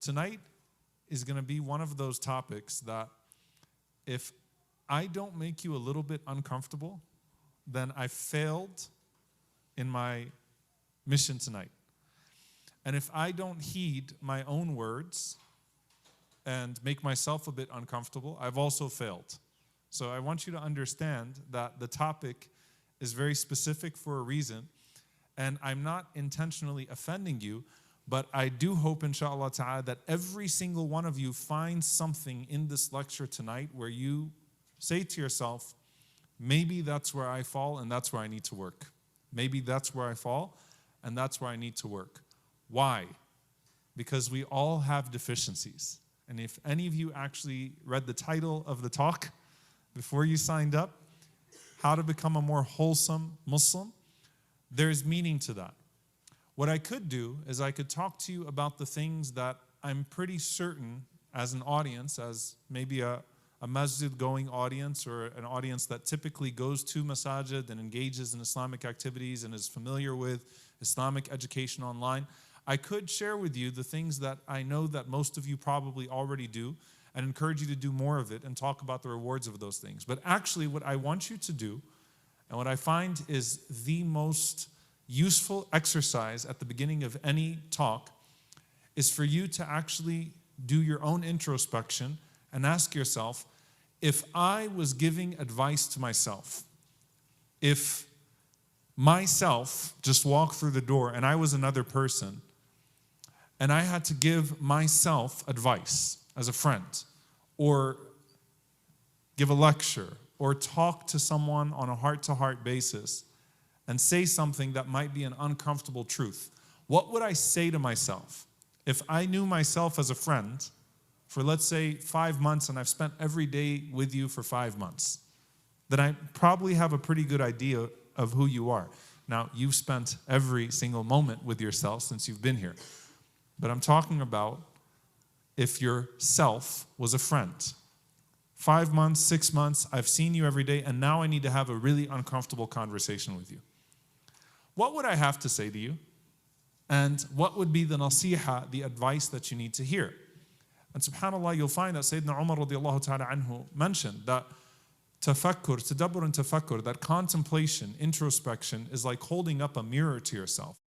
Tonight is going to be one of those topics that if I don't make you a little bit uncomfortable, then I failed in my mission tonight. And if I don't heed my own words and make myself a bit uncomfortable, I've also failed. So I want you to understand that the topic is very specific for a reason, and I'm not intentionally offending you, but I do hope, inshallah ta'ala, that every single one of you finds something in this lecture tonight where you say to yourself, maybe that's where I fall and that's where I need to work. Maybe that's where I fall and that's where I need to work. Why? Because we all have deficiencies. And if any of you actually read the title of the talk before you signed up, How to Become a More Wholesome Muslim, there's meaning to that. What I could do is I could talk to you about the things that I'm pretty certain as an audience, as maybe a masjid-going audience or an audience that typically goes to masajid and engages in Islamic activities and is familiar with Islamic education online. I could share with you the things that I know that most of you probably already do and encourage you to do more of it and talk about the rewards of those things. But actually what I want you to do, and what I find is the most useful exercise at the beginning of any talk, is for you to actually do your own introspection and ask yourself, if I was giving advice to myself, if myself just walked through the door and I was another person, and I had to give myself advice as a friend, or give a lecture, or talk to someone on a heart-to-heart basis, and say something that might be an uncomfortable truth, what would I say to myself? If I knew myself as a friend for, let's say, 5 months, and I've spent every day with you for 5 months, then I probably have a pretty good idea of who you are. Now, you've spent every single moment with yourself since you've been here. But I'm talking about if your self was a friend. 5 months, 6 months, I've seen you every day, and now I need to have a really uncomfortable conversation with you. What would I have to say to you? And what would be the nasiha, the advice that you need to hear? And subhanAllah, you'll find that Sayyidina Umar radiallahu ta'ala anhu mentioned that tafakkur, tadabbur and tafakkur, that contemplation, introspection is like holding up a mirror to yourself.